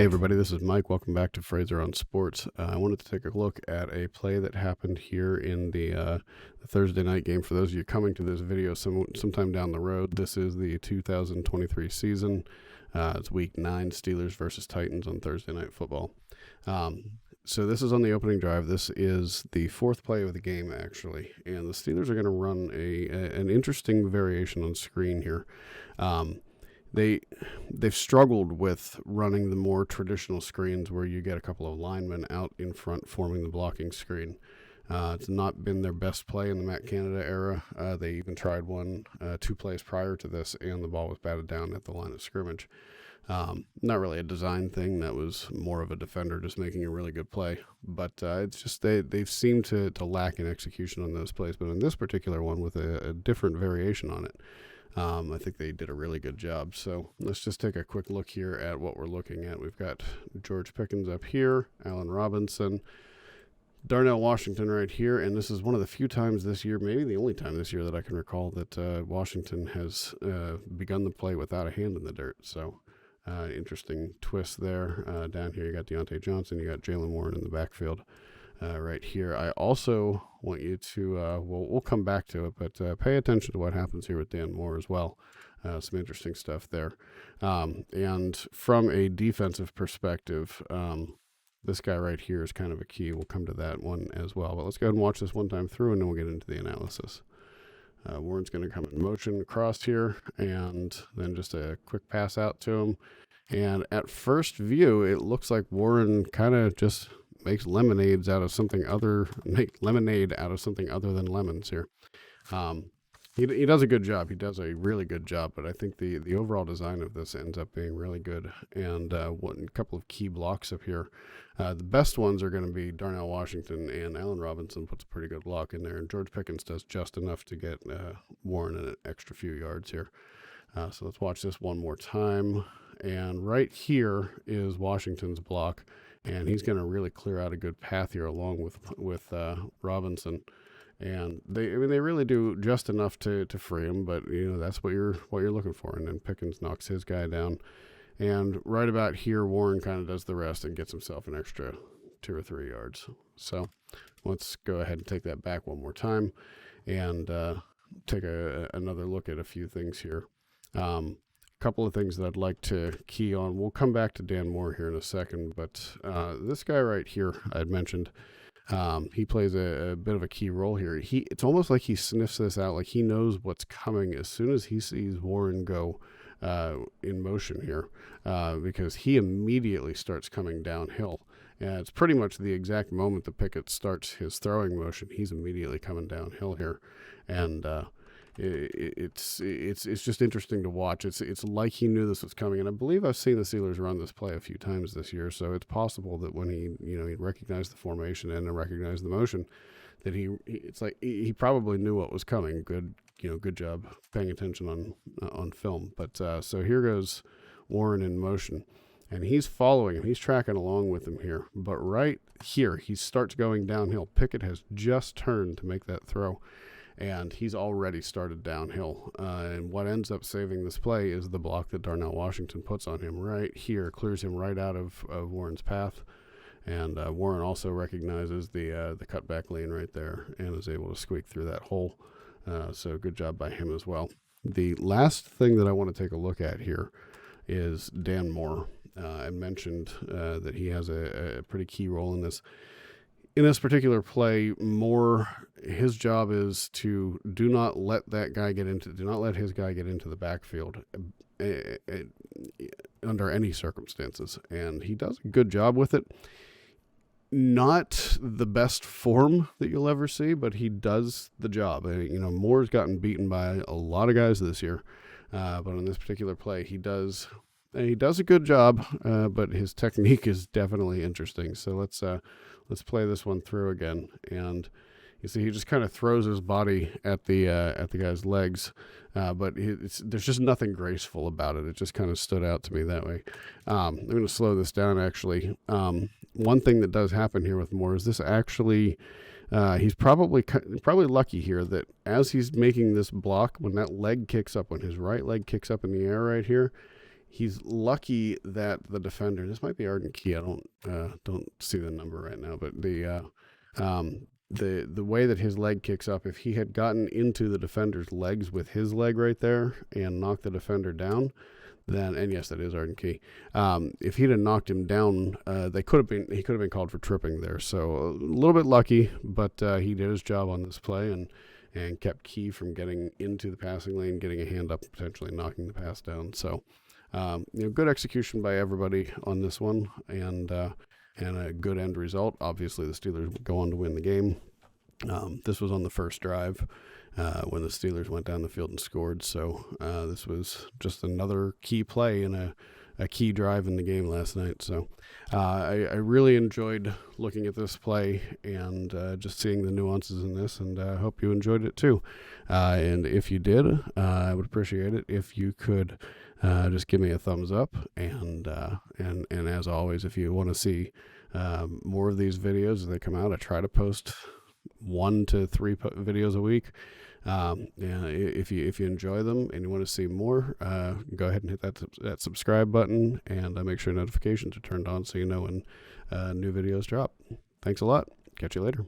Hey everybody, this is Mike. Welcome back to Fraser on Sports. I wanted to take a look at a play that happened here in the Thursday night game. For those of you coming to this video sometime down the road, this is the 2023 season. It's Week 9, Steelers versus Titans on Thursday Night Football. So this is on the opening drive. This is the fourth play of the game, actually, and the Steelers are going to run an interesting variation on screen here. They've struggled with running the more traditional screens where you get a couple of linemen out in front forming the blocking screen. It's not been their best play in the Matt Canada era. They even tried one 2 plays prior to this, and the ball was batted down at the line of scrimmage. Not really a design thing. That was more of a defender just making a really good play. But it's just they've seemed to lack in execution on those plays. But in this particular one, with a different variation on it, I think they did a really good job. So let's just take a quick look here at what we're looking at. We've got George Pickens up here, Allen Robinson, Darnell Washington right here, and this is one of the few times this year, maybe the only time this year that I can recall that Washington has begun the play without a hand in the dirt. So interesting twist there. Down here you got Deontay Johnson, you got Jaylen Warren in the backfield. Right here, I also want you to, we'll come back to it, but pay attention to what happens here with Dan Moore as well. Some interesting stuff there. And from a defensive perspective, this guy right here is kind of a key. We'll come to that one as well. But let's go ahead and watch this one time through, and then we'll get into the analysis. Warren's going to come in motion across here, and then just a quick pass out to him. And at first view, it looks like Warren kind of just makes lemonade out of something other than lemons here. He does a good job. He does a really good job, but I think the overall design of this ends up being really good. And a couple of key blocks up here. The best ones are going to be Darnell Washington, and Allen Robinson puts a pretty good block in there, and George Pickens does just enough to get Warren an extra few yards here. So let's watch this one more time. And right here is Washington's block. And he's going to really clear out a good path here along with Robinson, and they really do just enough to free him. But that's what you're looking for. And then Pickens knocks his guy down, and right about here, Warren kind of does the rest and gets himself an extra 2 or 3 yards. So let's go ahead and take that back one more time, and take another look at a few things here. Couple of things that I'd like to key on. We'll come back to Dan Moore here in a second, but this guy right here I'd mentioned, he plays a bit of a key role here. It's almost like he sniffs this out, like he knows what's coming as soon as he sees Warren go in motion here, because he immediately starts coming downhill. And it's pretty much the exact moment that Pickett starts his throwing motion, he's immediately coming downhill here, and it's just interesting to watch. It's like he knew this was coming, and I believe I've seen the Steelers run this play a few times this year. So it's possible that when he recognized the formation and recognized the motion, that he probably knew what was coming. Good job paying attention on film. But so here goes Warren in motion, and he's following him. He's tracking along with him here. But right here, he starts going downhill. Pickett has just turned to make that throw, and he's already started downhill. And what ends up saving this play is the block that Darnell Washington puts on him right here, clears him right out of Warren's path. And Warren also recognizes the cutback lane right there and is able to squeak through that hole. So good job by him as well. The last thing that I want to take a look at here is Dan Moore. I mentioned that he has a pretty key role in this. In this particular play, Moore, his job is to do not let his guy get into the backfield under any circumstances. And he does a good job with it. Not the best form that you'll ever see, but he does the job. Moore's gotten beaten by a lot of guys this year. But on this particular play, he does a good job, but his technique is definitely interesting. So let's play this one through again, and you see he just kind of throws his body at the guy's legs, but there's just nothing graceful about it. It just kind of stood out to me that way. I'm going to slow this down actually. One thing that does happen here with Moore is this actually. He's probably lucky here that as he's making this block, when that leg kicks up, when his right leg kicks up in the air right here, he's lucky that the defender, this might be Arden Key, I don't see the number right now, but the way that his leg kicks up, if he had gotten into the defender's legs with his leg right there and knocked the defender down, then, and yes, that is Arden Key. If he'd have knocked him down, he could have been called for tripping there. So a little bit lucky, but he did his job on this play and kept Key from getting into the passing lane, getting a hand up, potentially knocking the pass down. So, good execution by everybody on this one, and a good end result. Obviously, the Steelers go on to win the game. This was on the first drive when the Steelers went down the field and scored. So this was just another key play in a key drive in the game last night. So I really enjoyed looking at this play and just seeing the nuances in this, and I hope you enjoyed it too. And if you did, I would appreciate it if you could just give me a thumbs up. And as always, if you want to see more of these videos as they come out, I try to post 1 to 3 videos a week. If you enjoy them and you want to see more, go ahead and hit that subscribe button, and make sure notifications are turned on so you know when new videos drop. Thanks a lot. Catch you later.